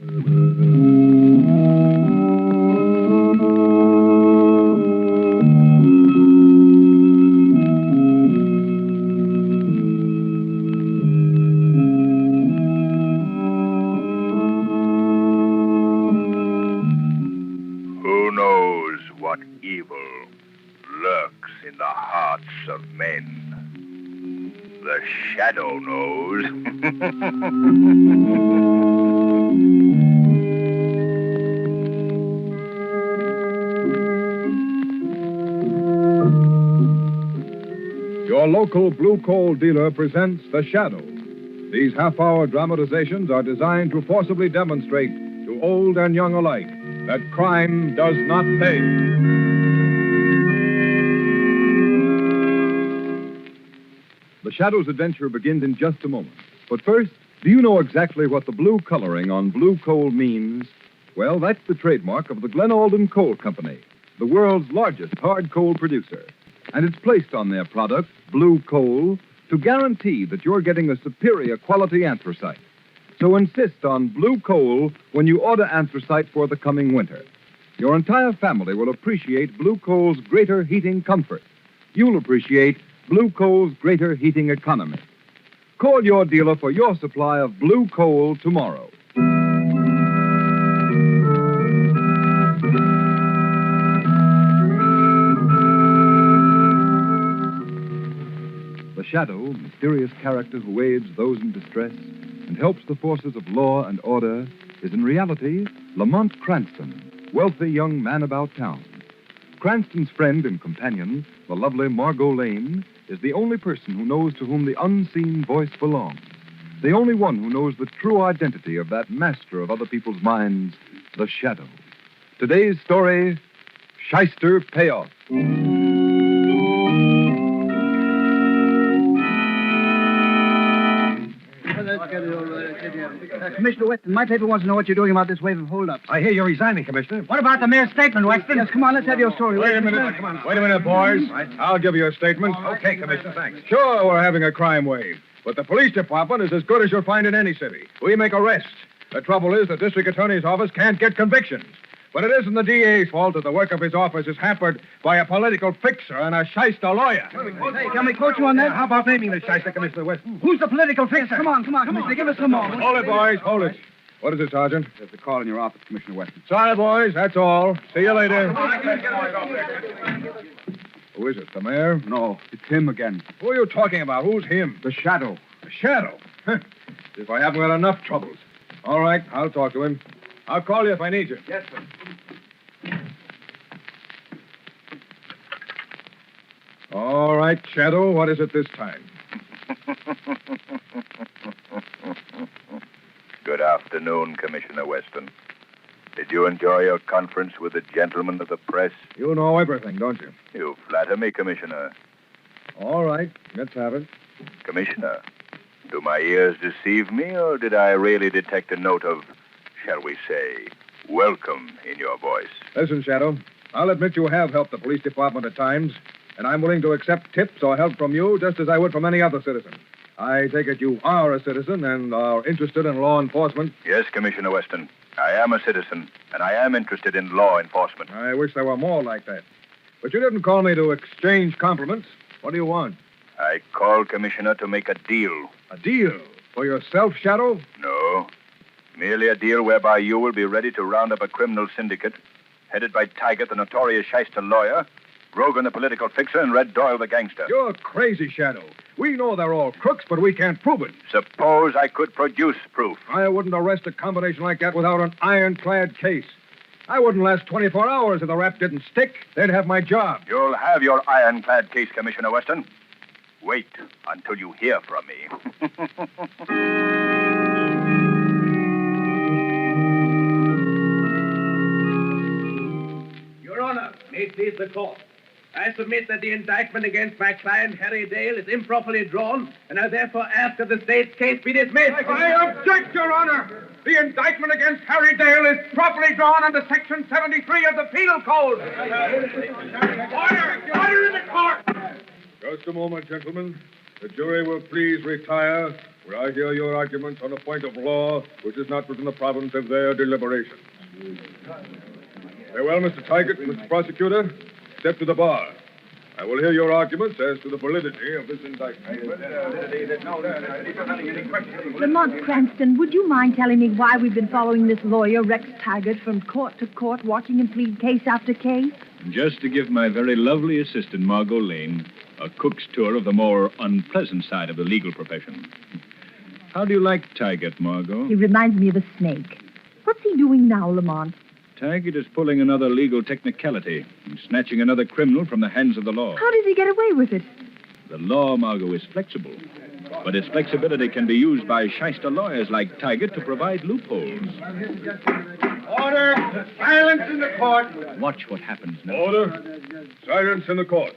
Who knows what evil lurks in the hearts of men? The shadow knows. Your local blue coal dealer presents The Shadow. These half-hour dramatizations are designed to forcibly demonstrate to old and young alike that crime does not pay. The Shadow's adventure begins in just a moment. But first, do you know exactly what the blue coloring on blue coal means? Well, that's the trademark of the Glen Alden Coal Company, the world's largest hard coal producer. And it's placed on their product, blue coal, to guarantee that you're getting a superior quality anthracite. So insist on blue coal when you order anthracite for the coming winter. Your entire family will appreciate blue coal's greater heating comfort. You'll appreciate blue coal's greater heating economy. Call your dealer for your supply of blue coal tomorrow. The Shadow, mysterious character who aids those in distress and helps the forces of law and order, is in reality Lamont Cranston, wealthy young man about town. Cranston's friend and companion, the lovely Margot Lane, is the only person who knows to whom the unseen voice belongs. The only one who knows the true identity of that master of other people's minds, the Shadow. Today's story, Shyster Payoff. Commissioner Weston, my paper wants to know what you're doing about this wave of holdups. I hear you're resigning, Commissioner. What about the mayor's statement, Weston? Yes, come on, let's have your story. Wait a minute. Come on. Wait a minute, boys. I'll give you a statement. Okay, Commissioner, thanks. Sure, we're having a crime wave, but the police department is as good as you'll find in any city. We make arrests. The trouble is the district attorney's office can't get convictions. But it isn't the DA's fault that the work of his office is hampered by a political fixer and a shyster lawyer. Hey, can we quote you on that? How about naming the Shyster, Commissioner Weston? Who's the political fixer? Come on, Commissioner, give us some more. Hold it, boys, hold it. What is it, Sergeant? There's a call in your office, Commissioner Weston. Sorry, boys, that's all. See you later. Who is it, the mayor? No, it's him again. Who are you talking about? Who's him? The Shadow. The Shadow? If I haven't got enough troubles. All right, I'll talk to him. I'll call you if I need you. Yes, sir. All right, Shadow, what is it this time? Good afternoon, Commissioner Weston. Did you enjoy your conference with the gentlemen of the press? You know everything, don't you? You flatter me, Commissioner. All right, let's have it. Commissioner, do my ears deceive me, or did I really detect a note of, shall we say, welcome in your voice? Listen, Shadow, I'll admit you have helped the police department at times, and I'm willing to accept tips or help from you just as I would from any other citizen. I take it you are a citizen and are interested in law enforcement. Yes, Commissioner Weston. I am a citizen, and I am interested in law enforcement. I wish there were more like that. But you didn't call me to exchange compliments. What do you want? I called, Commissioner, to make a deal. A deal? For yourself, Shadow? No. Merely a deal whereby you will be ready to round up a criminal syndicate headed by Taggart, the notorious shyster lawyer, Rogan, the political fixer, and Red Doyle, the gangster. You're crazy, Shadow. We know they're all crooks, but we can't prove it. Suppose I could produce proof. I wouldn't arrest a combination like that without an ironclad case. I wouldn't last 24 hours if the rap didn't stick. They'd have my job. You'll have your ironclad case, Commissioner Weston. Wait until you hear from me. Your Honor, may it please the court. I submit that the indictment against my client, Harry Dale, is improperly drawn, and I therefore ask that the state's case be dismissed. I object, Your Honor. The indictment against Harry Dale is properly drawn under Section 73 of the Penal Code. Order! Order in the court! Just a moment, gentlemen. The jury will please retire. where I hear your arguments on a point of law which is not within the province of their deliberation. Very well, Mr. Taggart, Mr. Prosecutor, step to the bar. I will hear your arguments as to the validity of this indictment. Lamont Cranston, would you mind telling me why we've been following this lawyer, Rex Taggart, from court to court, watching him plead case after case? Just to give my very lovely assistant, Margot Lane, a cook's tour of the more unpleasant side of the legal profession. How do you like Taggart, Margot? He reminds me of a snake. What's he doing now, Lamont? Taggart is pulling another legal technicality and snatching another criminal from the hands of the law. How does he get away with it? The law, Margot, is flexible. But its flexibility can be used by shyster lawyers like Taggart to provide loopholes. Order! Silence in the court! Watch what happens now. Order! Silence in the court.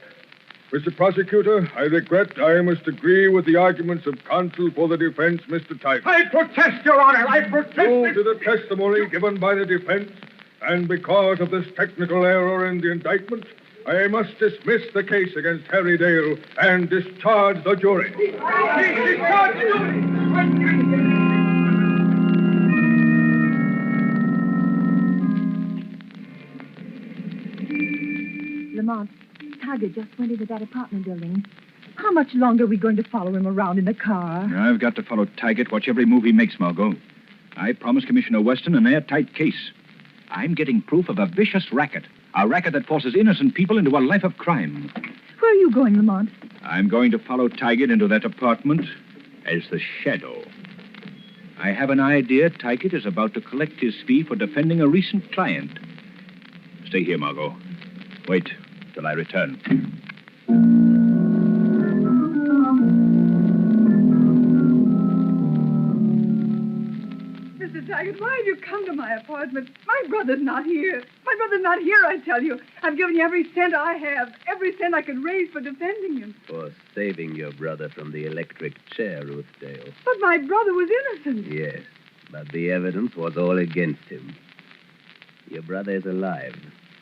Mr. Prosecutor, I regret I must agree with the arguments of counsel for the defense, Mr. Taggart. I protest, Your Honor. I protest. Due to the testimony given by the defense, and because of this technical error in the indictment, I must dismiss the case against Harry Dale and discharge the jury. Discharge the jury! Lamont, Taggart just went into that apartment building. How much longer are we going to follow him around in the car? I've got to follow Taggart, watch every move he makes, Margot. I promised Commissioner Weston an airtight case. I'm getting proof of a vicious racket. A racket that forces innocent people into a life of crime. Where are you going, Lamont? I'm going to follow Taggart into that apartment as the shadow. I have an idea Taggart is about to collect his fee for defending a recent client. Stay here, Margot. Wait till I return. Mr. Taggart, why have you come to my apartment? My brother's not here. My brother's not here, I tell you. I've given you every cent I have, every cent I could raise for defending him. For saving your brother from the electric chair, Ruth Dale. But my brother was innocent. Yes, but the evidence was all against him. Your brother is alive,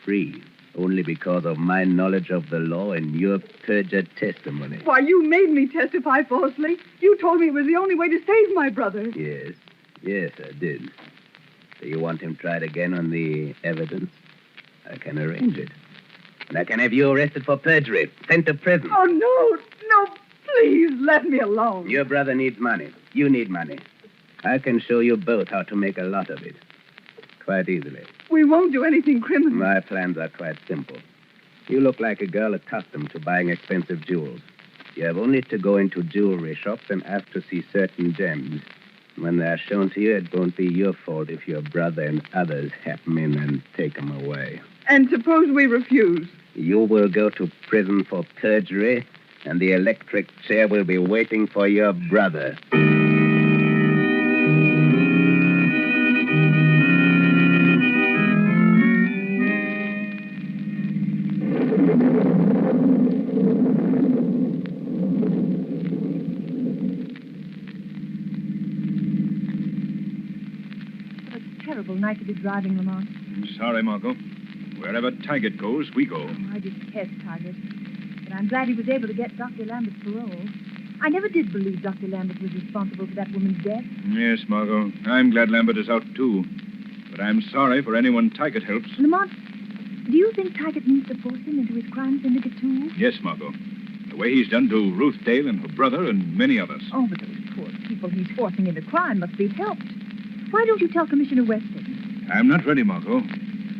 free, only because of my knowledge of the law and your perjured testimony. Why, you made me testify falsely. You told me it was the only way to save my brother. Yes, I did. Do you want him tried again on the evidence? I can arrange it. And I can have you arrested for perjury, sent to prison. Oh, no, please, let me alone. Your brother needs money. You need money. I can show you both how to make a lot of it. Quite easily. We won't do anything criminal. My plans are quite simple. You look like a girl accustomed to buying expensive jewels. You have only to go into jewelry shops and ask to see certain gems. When they're shown to you, it won't be your fault if your brother and others happen in and take them away. And suppose we refuse? You will go to prison for perjury, and the electric chair will be waiting for your brother. Night to be driving, Lamont. I'm sorry, Margot. Wherever Taggart goes, we go. Oh, I detest Taggart. But I'm glad he was able to get Dr. Lambert's parole. I never did believe Dr. Lambert was responsible for that woman's death. Yes, Margot. I'm glad Lambert is out, too. But I'm sorry for anyone Taggart helps. Lamont, do you think Taggart needs to force him into his crime syndicate, too? Yes, Margot. The way he's done to Ruth Dale and her brother and many others. Oh, but those poor people he's forcing into crime must be helped. Why don't you tell Commissioner Weston? I'm not ready, Margot.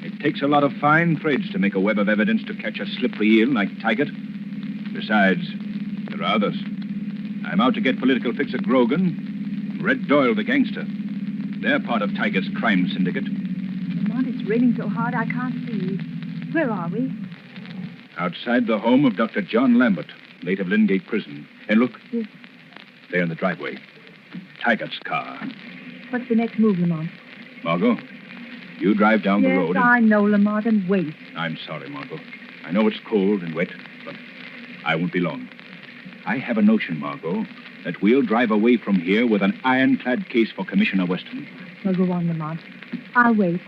It takes a lot of fine threads to make a web of evidence to catch a slippery eel like Taggart. Besides, there are others. I'm out to get political fixer Grogan and Red Doyle, the gangster. They're part of Taggart's crime syndicate. Lamont, it's raining so hard I can't see. Where are we? Outside the home of Dr. John Lambert, late of Lingate Prison. And look, Yes. there in the driveway. Taggart's car. What's the next move, Lamont? Margot, you drive down the road. Yes, I know, Lamont, and wait. I'm sorry, Margot. I know it's cold and wet, but I won't be long. I have a notion, Margot, that we'll drive away from here with an ironclad case for Commissioner Weston. Well, go on, Lamont. I'll wait.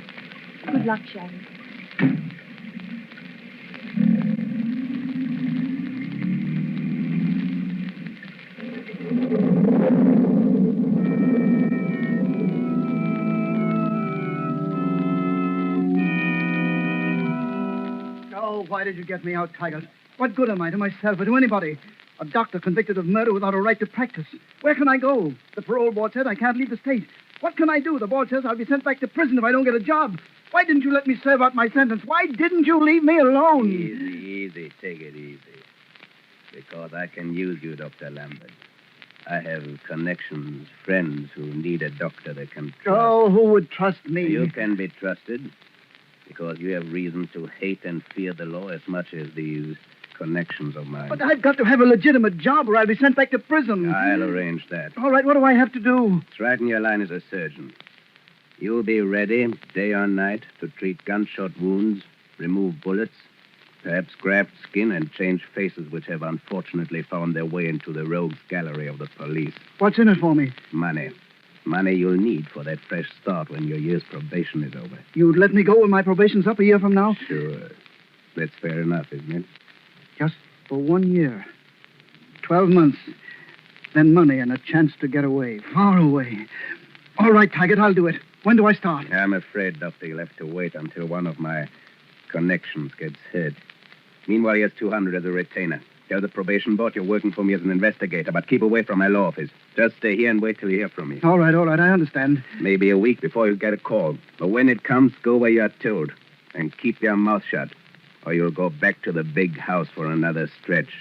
Good luck, Shadow. why did you get me out, Taggart? What good am I to myself or to anybody? A doctor convicted of murder without a right to practice. Where can I go? The parole board said I can't leave the state. What can I do? The board says I'll be sent back to prison if I don't get a job. Why didn't you let me serve out my sentence? Why didn't you leave me alone? Easy. Take it easy. Because I can use you, Dr. Lambert. I have connections, friends who need a doctor they can trust. Oh, who would trust me? You can be trusted because you have reason to hate and fear the law as much as these connections of mine. But I've got to have a legitimate job or I'll be sent back to prison. I'll arrange that. All right, what do I have to do? Straighten your line as a surgeon. You'll be ready, day or night, to treat gunshot wounds, remove bullets, perhaps graft skin and change faces which have unfortunately found their way into the rogues gallery of the police. What's in it for me? Money. Money you'll need for that fresh start when your year's probation is over. You'd let me go when my probation's up a year from now? Sure. That's fair enough, isn't it? Just for 1 year. 12 months. Then money and a chance to get away. Far away. All right, Taggart, I'll do it. When do I start? I'm afraid, Doctor, you'll have to wait until one of my connections gets hit. Meanwhile, here's 200 as a retainer. Tell the probation board you're working for me as an investigator, but keep away from my law office. Just stay here and wait till you hear from me. All right, I understand. Maybe a week before you get a call. But when it comes, go where you're told. And keep your mouth shut, or you'll go back to the big house for another stretch.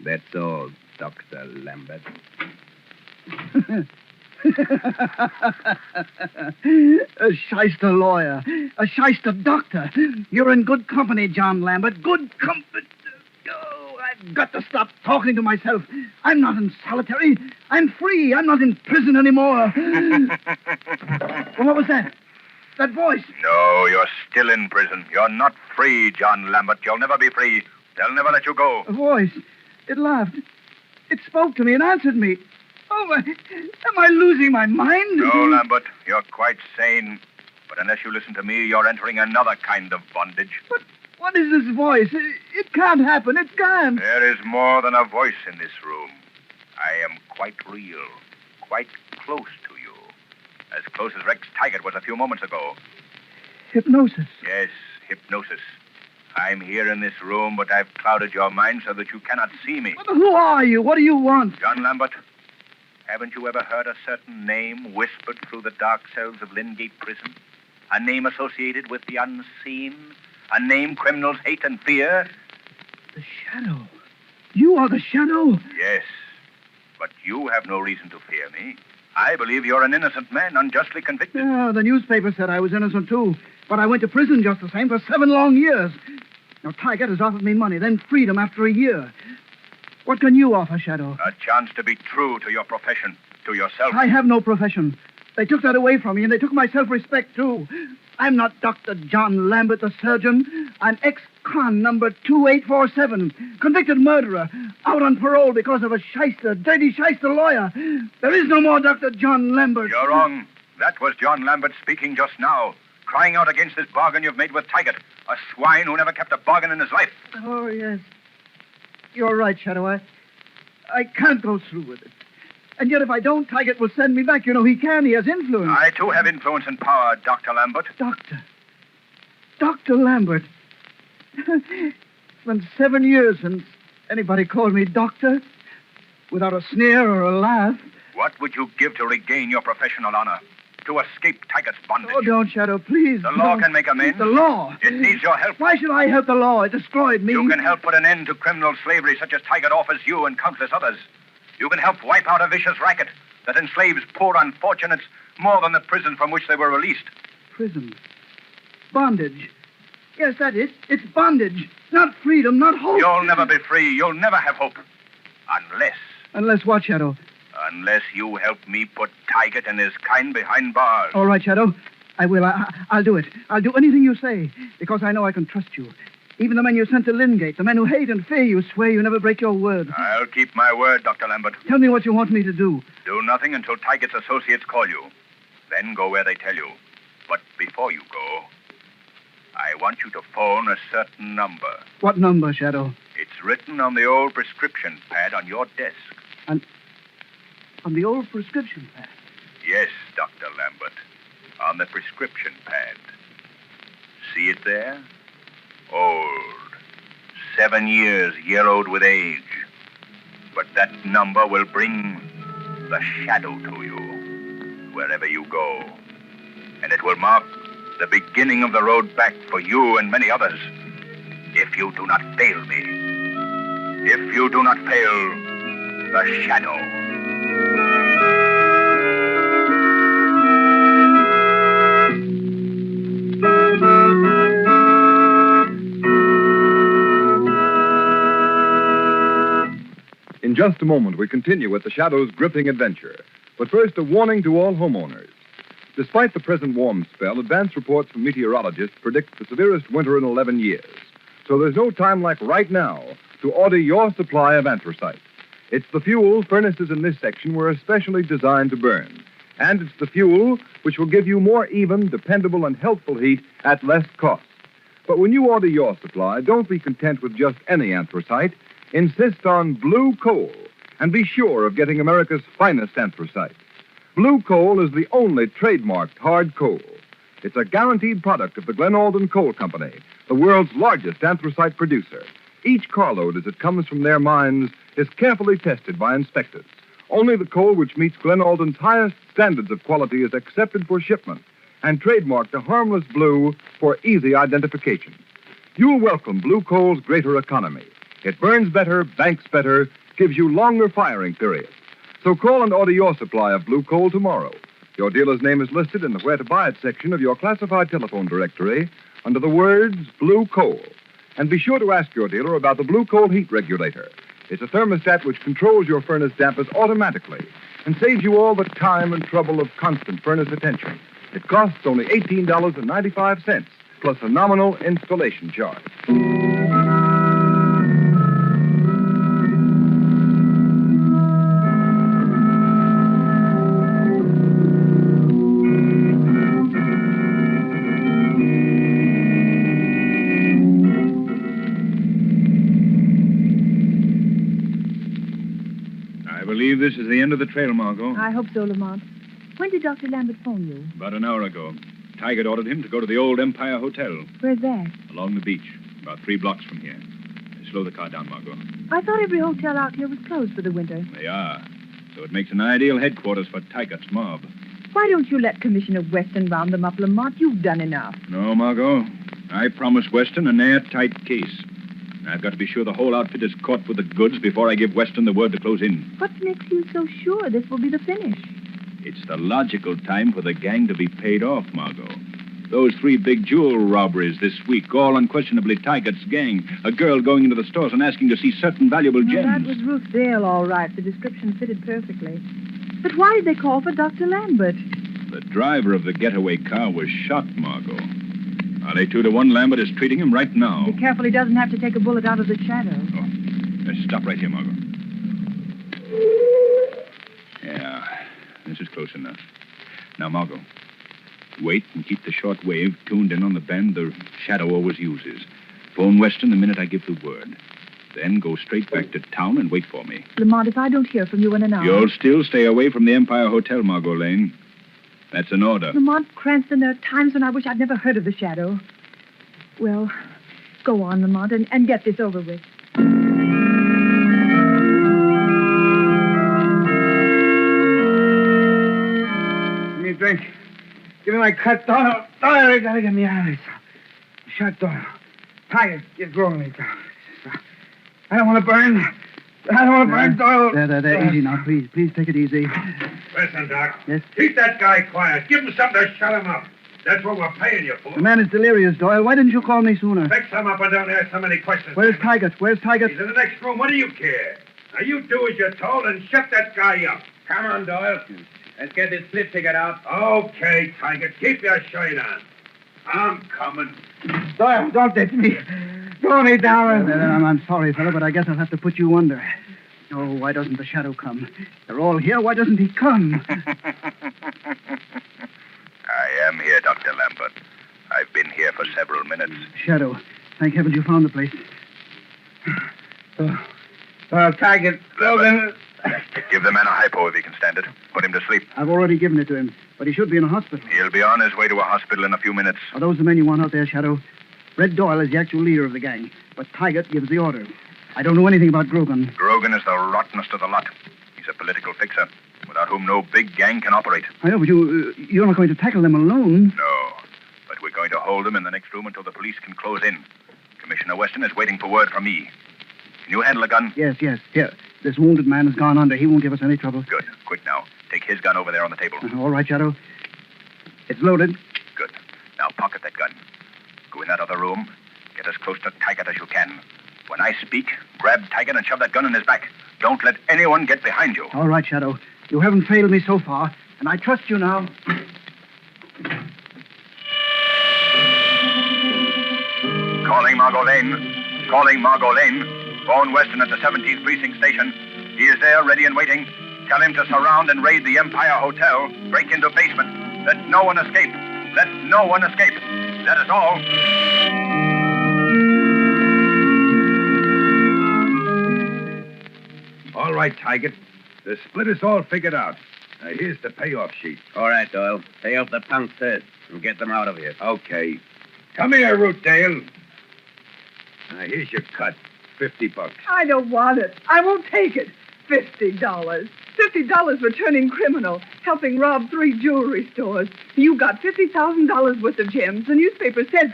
That's all, Dr. Lambert. A shyster lawyer. A shyster doctor. You're in good company, John Lambert. Good company. Oh, I've got to stop talking to myself. I'm not in solitary. I'm free. I'm not in prison anymore. Well, what was that? That voice. No, you're still in prison. You're not free, John Lambert. You'll never be free. They'll never let you go. A voice. It laughed. It spoke to me and answered me. Oh, am I losing my mind? No, Lambert, you're quite sane. But unless you listen to me, you're entering another kind of bondage. But what is this voice? It can't happen. It can't. There is more than a voice in this room. I am quite real, quite close to you. As close as Rex Taggart was a few moments ago. Hypnosis. Yes, hypnosis. I'm here in this room, but I've clouded your mind so that you cannot see me. But who are you? What do you want? John Lambert, haven't you ever heard a certain name whispered through the dark cells of Lingate Prison? A name associated with the unseen? A name criminals hate and fear? The Shadow. You are the Shadow? Yes, but you have no reason to fear me. I believe you're an innocent man, unjustly convicted. Yeah, the newspaper said I was innocent, too. But I went to prison just the same for 7 long years. Now, Taggart has offered me money, then freedom after a year. What can you offer, Shadow? A chance to be true to your profession, to yourself. I have no profession. They took that away from me, and they took my self-respect, too. I'm not Dr. John Lambert, the surgeon. I'm ex-con number 2847, convicted murderer, out on parole because of a shyster, dirty shyster lawyer. There is no more Dr. John Lambert. You're wrong. That was John Lambert speaking just now, crying out against this bargain you've made with Taggart, a swine who never kept a bargain in his life. Oh, yes. You're right, Shadow. I can't go through with it. And yet if I don't, Taggart will send me back. You know, he can. He has influence. I, too, have influence and power, Dr. Lambert. Dr. Lambert. It's been 7 years since anybody called me doctor, without a sneer or a laugh. What would you give to regain your professional honor? To escape Taggart's bondage? Oh, don't, Shadow, please. The law can make amends. The law? It needs your help. Why should I help the law? It destroyed me. You can help put an end to criminal slavery such as Taggart offers you and countless others. You can help wipe out a vicious racket that enslaves poor unfortunates more than the prison from which they were released. Prison. Bondage. Yes, that is. It's bondage. Not freedom, not hope. You'll never be free. You'll never have hope. Unless... Unless what, Shadow? Unless you help me put Taggart and his kind behind bars. All right, Shadow. I will. I'll do it. I'll do anything you say, because I know I can trust you. Even the men you sent to Lingate, the men who hate and fear you, swear you never break your word. I'll keep my word, Dr. Lambert. Tell me what you want me to do. Do nothing until Taggart's associates call you. Then go where they tell you. But before you go, I want you to phone a certain number. What number, Shadow? It's written on the old prescription pad on your desk. On the old prescription pad? Yes, Dr. Lambert. On the prescription pad. See it there? Old. 7 years yellowed with age. But that number will bring the shadow to you, wherever you go. And it will mark the beginning of the road back for you and many others, if you do not fail me. If you do not fail the shadow. In just a moment, we continue with the Shadow's gripping adventure. But first, a warning to all homeowners. Despite the present warm spell, advance reports from meteorologists predict the severest winter in 11 years. So there's no time like right now to order your supply of anthracite. It's the fuel furnaces in this section were especially designed to burn. And it's the fuel which will give you more even, dependable, and healthful heat at less cost. But when you order your supply, don't be content with just any anthracite. Insist on blue coal, and be sure of getting America's finest anthracite. Blue coal is the only trademarked hard coal. It's a guaranteed product of the Glen Alden Coal Company, the world's largest anthracite producer. Each carload as it comes from their mines is carefully tested by inspectors. Only the coal which meets Glen Alden's highest standards of quality is accepted for shipment and trademarked a harmless blue for easy identification. You'll welcome blue coal's greater economy. It burns better, banks better, gives you longer firing periods. So call and order your supply of blue coal tomorrow. Your dealer's name is listed in the Where to Buy It section of your classified telephone directory under the words Blue Coal. And be sure to ask your dealer about the Blue Coal Heat Regulator. It's a thermostat which controls your furnace dampers automatically and saves you all the time and trouble of constant furnace attention. It costs only $18.95 plus a nominal installation charge. I believe this is the end of the trail, Margot. I hope so, Lamont. When did Dr. Lambert phone you? About an hour ago. Taggart ordered him to go to the old Empire Hotel. Where's that? Along the beach, about 3 blocks from here. Slow the car down, Margot. I thought every hotel out here was closed for the winter. They are. So it makes an ideal headquarters for Taggart's mob. Why don't you let Commissioner Weston round them up, Lamont? You've done enough. No, Margot. I promised Weston an airtight case. I've got to be sure the whole outfit is caught with the goods before I give Weston the word to close in. What makes you so sure this will be the finish? It's the logical time for the gang to be paid off, Margot. Those 3 big jewel robberies this week, all unquestionably Taggart's gang. A girl going into the stores and asking to see certain valuable gems. That was Ruth Dale, all right. The description fitted perfectly. But why did they call for Dr. Lambert? The driver of the getaway car was shot, Margot. Are they 2 to 1? Lambert is treating him right now. Be careful he doesn't have to take a bullet out of the shadow. Oh, let's stop right here, Margot. Yeah, this is close enough. Now, Margot, wait and keep the short wave tuned in on the band the shadow always uses. Phone Weston the minute I give the word. Then go straight back to town and wait for me. Lamont, if I don't hear from you in an hour... You'll still stay away from the Empire Hotel, Margot Lane. That's an order. Lamont Cranston, there are times when I wish I'd never heard of the shadow. Well, go on, Lamont, and get this over with. Give me a drink. Give me my cut, Doyle. Doyle, you gotta get me out of this. Shut, Doyle. Tiger, you're growing me down. I don't want to burn. I don't want to burn, Doyle. There. Easy now, please. Please take it easy. Listen, Doc. Yes? Keep that guy quiet. Give him something to shut him up. That's what we're paying you for. The man is delirious, Doyle. Why didn't you call me sooner? Fix him up and don't ask so many questions. Where's Taggart? Where's Taggart? He's in the next room. What do you care? Now, you do as you're told and shut that guy up. Come on, Doyle. Let's get this slip ticket out. Okay, Tiger. Keep your shirt on. I'm coming. Doyle, don't ditch me. Throw me down. I'm sorry, fella, but I guess I'll have to put you under. Oh, why doesn't the shadow come? They're all here. Why doesn't he come? I am here, Dr. Lambert. I've been here for several minutes. Shadow. Thank heavens you found the place. Tiger, Logan. Give the man a hypo if he can stand it. Put him to sleep. I've already given it to him, but he should be in a hospital. He'll be on his way to a hospital in a few minutes. Are those the men you want out there, Shadow? Red Doyle is the actual leader of the gang, but Taggart gives the order. I don't know anything about Grogan. Grogan is the rottenest of the lot. He's a political fixer, without whom no big gang can operate. I know, but you're not going to tackle them alone. No, but we're going to hold them in the next room until the police can close in. Commissioner Weston is waiting for word from me. Can you handle a gun? Yes. Here, this wounded man has gone under. He won't give us any trouble. Good. Quick now. Take his gun over there on the table. All right, Shadow. It's loaded. Good. Now pocket that gun. Go in that other room. Get as close to Taggart as you can. When I speak, grab Taggart and shove that gun in his back. Don't let anyone get behind you. All right, Shadow. You haven't failed me so far, and I trust you now. Calling Margot Lane. Phone Weston at the 17th Precinct Station. He is there, ready and waiting. Tell him to surround and raid the Empire Hotel. Break into basement. Let no one escape. That is all. All right, Taggart. The split is all figured out. Now, here's the payoff sheet. All right, Doyle. Pay off the punks first and get them out of here. Okay. Come here, Rootdale. Now, here's your cut. $50. I don't want it. I won't take it. $50. $50 for turning criminal, helping rob 3 jewelry stores. You got $50,000 worth of gems. The newspaper said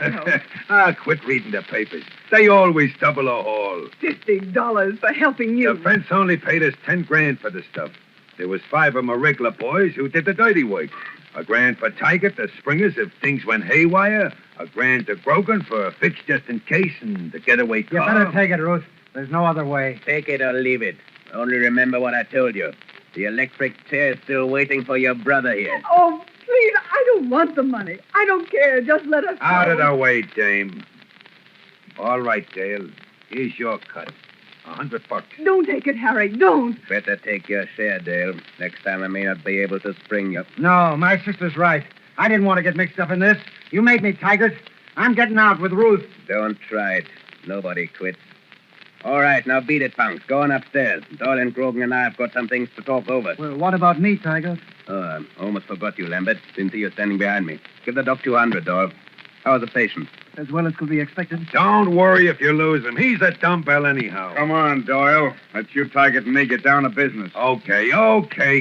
so. Quit reading the papers. They always double a haul. $50 for helping you. The fence only paid us $10,000 for the stuff. There was 5 of my regular boys who did the dirty work. $1,000 for Taggart, the Springers, if things went haywire. $1,000 to Grogan for a fix just in case and the getaway car. You better take it, Ruth. There's no other way. Take it or leave it. Only remember what I told you. The electric chair is still waiting for your brother here. Oh, please, I don't want the money. I don't care. Just let us Out of go. the way, dame. All right, Dale. Here's your cut. $100. Don't take it, Harry. Don't. Better take your share, Dale. Next time I may not be able to spring you. No, my sister's right. I didn't want to get mixed up in this. You made me, Taggart. I'm getting out with Ruth. Don't try it. Nobody quits. All right, now beat it, punks. Go on upstairs. Doyle and Grogan and I have got some things to talk over. Well, what about me, Taggart? Oh, I almost forgot you, Lambert. Didn't see you standing behind me. Give the doc 200, Doyle. How's the patient? As well as could be expected. Don't worry if you lose him. He's a dumbbell anyhow. Come on, Doyle. Let's you, Taggart, and me get down to business. Okay,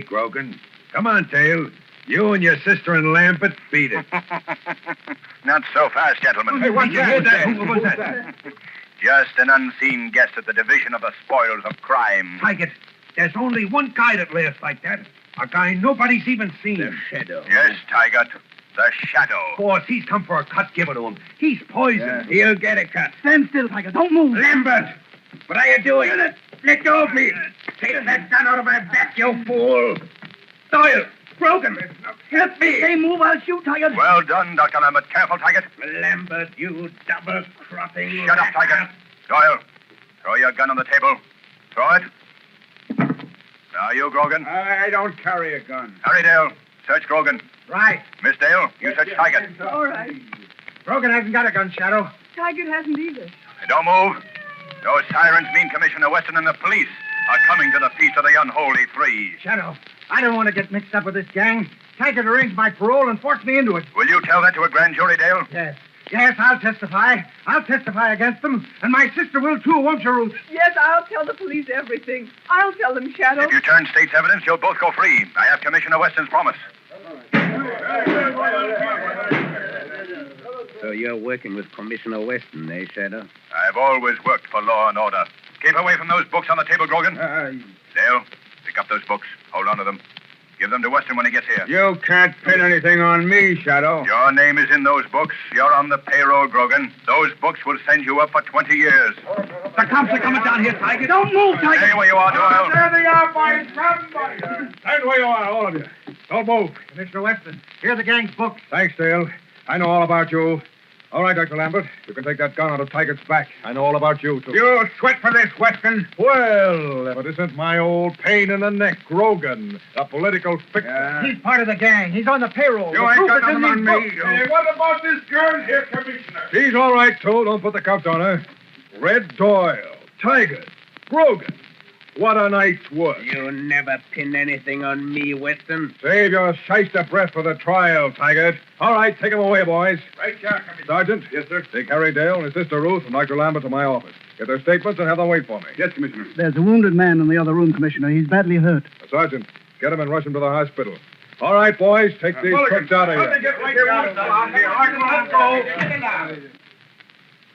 Grogan. Come on, Dale. You and your sister and Lambert beat it. Not so fast, gentlemen. Hey, what's that? Who was that? Just an unseen guest at the division of the spoils of crime. Taggart, there's only one guy that laughs like that. A guy nobody's even seen. The Shadow. Yes, Taggart. The Shadow. Boss, he's come for a cut. Give it to him. He's poisoned. He'll get a cut. Stand still, Taggart. Don't move. Lambert! What are you doing? Let go of me. Take that gun out of my back, you fool. Doyle, Grogan, help me. Hey, move. I'll shoot, Taggart. Well done, Dr. Lambert. Careful, Taggart. Lambert, you double-crossing... Shut up, Taggart. Doyle, throw your gun on the table. Throw it. Now you, Grogan. I don't carry a gun. Harry Dale, search Grogan. Right. Miss Dale, you search Taggart. All right. Grogan hasn't got a gun, Shadow. Taggart hasn't either. Don't move. Those sirens mean Commissioner Weston and the police are coming to the feast of the unholy 3. Shadow, I don't want to get mixed up with this gang. Taggart arranged my parole and forced me into it. Will you tell that to a grand jury, Dale? Yes, I'll testify. I'll testify against them. And my sister will, too, won't you, Ruth? Yes, I'll tell the police everything. I'll tell them, Shadow. If you turn state's evidence, you'll both go free. I have Commissioner Weston's promise. So you're working with Commissioner Weston, eh, Shadow? I've always worked for law and order. Keep away from those books on the table, Grogan. Dale, pick up those books. Hold on to them. Give them to Weston when he gets here. You can't pin anything on me, Shadow. Your name is in those books. You're on the payroll, Grogan. Those books will send you up for 20 years. The cops are coming down here, Taggart. Don't move, Taggart. Stay where you are, Doyle. There they are, boys. Somebody. Stand where you are, all of you. Don't move. Commissioner Weston, here are the gang's books. Thanks, Dale. I know all about you. All right, Dr. Lambert. You can take that gun out of Taggart's back. I know all about you, too. You sweat for this, Weston. Well, if it isn't my old pain in the neck, Grogan, the political fixer. He's part of the gang. He's on the payroll. You The ain't proof got is in nothing on these me. books. What about this girl here, Commissioner? She's all right, too. Don't put the cuffs on her. Red Doyle, Taggart, Grogan. What a night's work. You never pin anything on me, Weston. Save your shyster breath for the trial, Taggart. All right, take him away, boys. Right, Commissioner. Sergeant. Yes, sir. Take Harry Dale and his sister Ruth and Dr. Lambert to my office. Get their statements and have them wait for me. Yes, Commissioner. There's a wounded man in the other room, Commissioner. He's badly hurt. Sergeant, get him and rush him to the hospital. All right, boys, take these crooks out of here. Get right down.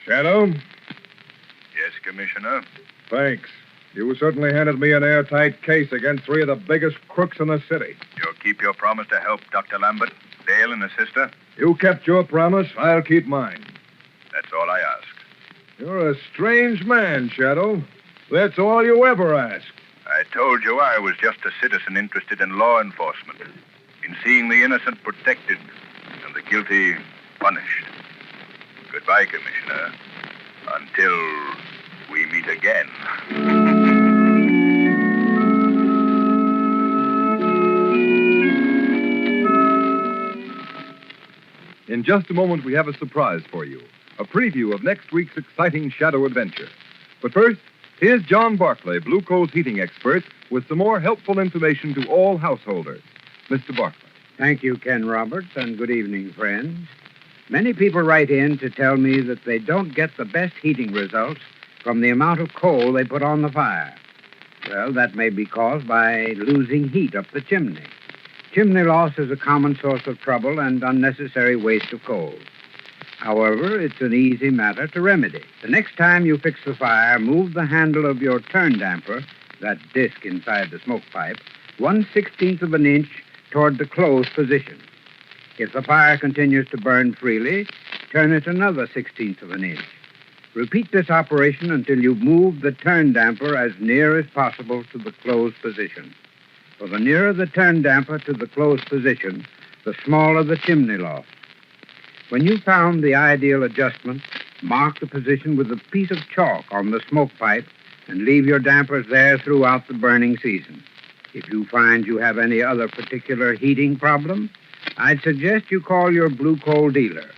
Shadow? Yes, Commissioner. Thanks. You certainly handed me an airtight case against three of the biggest crooks in the city. You'll keep your promise to help Dr. Lambert, Dale, and his sister? You kept your promise, I'll keep mine. That's all I ask. You're a strange man, Shadow. That's all you ever ask. I told you I was just a citizen interested in law enforcement, in seeing the innocent protected and the guilty punished. Goodbye, Commissioner. Until we meet again. In just a moment, we have a surprise for you. A preview of next week's exciting Shadow adventure. But first, here's John Barclay, Blue Coal's heating expert, with some more helpful information to all householders. Mr. Barclay. Thank you, Ken Roberts, and good evening, friends. Many people write in to tell me that they don't get the best heating results from the amount of coal they put on the fire. Well, that may be caused by losing heat up the chimney. Chimney loss is a common source of trouble and unnecessary waste of coal. However, it's an easy matter to remedy. The next time you fix the fire, move the handle of your turn damper, that disc inside the smoke pipe, 1/16 of an inch toward the closed position. If the fire continues to burn freely, turn it another 1/16 of an inch. Repeat this operation until you've moved the turn damper as near as possible to the closed position. For the nearer the turn damper to the closed position, the smaller the chimney loss. When you've found the ideal adjustment, mark the position with a piece of chalk on the smoke pipe and leave your dampers there throughout the burning season. If you find you have any other particular heating problem, I'd suggest you call your Blue Coal dealer.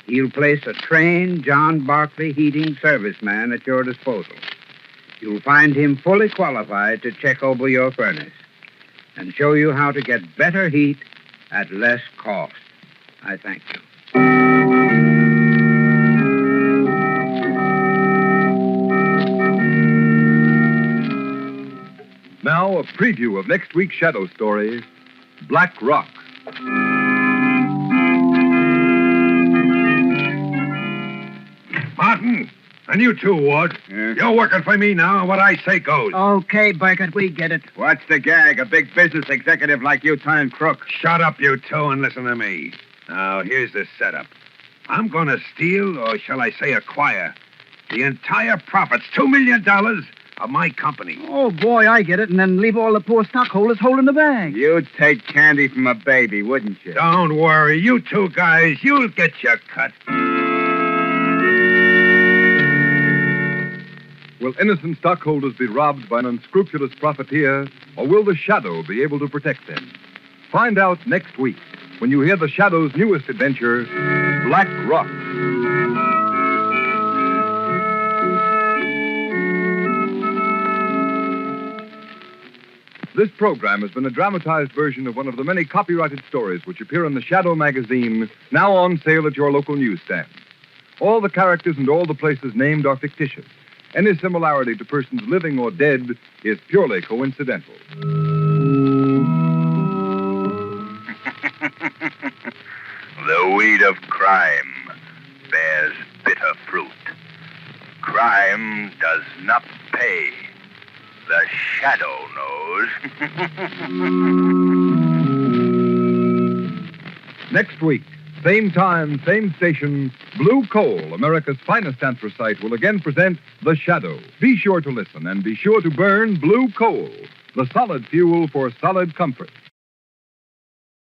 He'll place a trained John Barclay heating serviceman at your disposal. You'll find him fully qualified to check over your furnace and show you how to get better heat at less cost. I thank you. Now, a preview of next week's Shadow story, Black Rock. Martin, and you too, Ward. You're working for me now, and what I say goes. Okay, Burkett, we get it. What's the gag? A big business executive like you turning crook. Shut up, you two, and listen to me. Now, here's the setup. I'm going to steal, or shall I say acquire, the entire profits, $2 million, of my company. Oh, boy, I get it, and then leave all the poor stockholders holding the bag. You'd take candy from a baby, wouldn't you? Don't worry. You two guys, you'll get your cut. Will innocent stockholders be robbed by an unscrupulous profiteer, or will the Shadow be able to protect them? Find out next week when you hear the Shadow's newest adventure, Black Rock. This program has been a dramatized version of one of the many copyrighted stories which appear in the Shadow magazine, now on sale at your local newsstand. All the characters and all the places named are fictitious. Any similarity to persons living or dead is purely coincidental. The weed of crime bears bitter fruit. Crime does not pay. The Shadow knows. Next week, same time, same station, Blue Coal, America's finest anthracite, will again present The Shadow. Be sure to listen and be sure to burn Blue Coal, the solid fuel for solid comfort.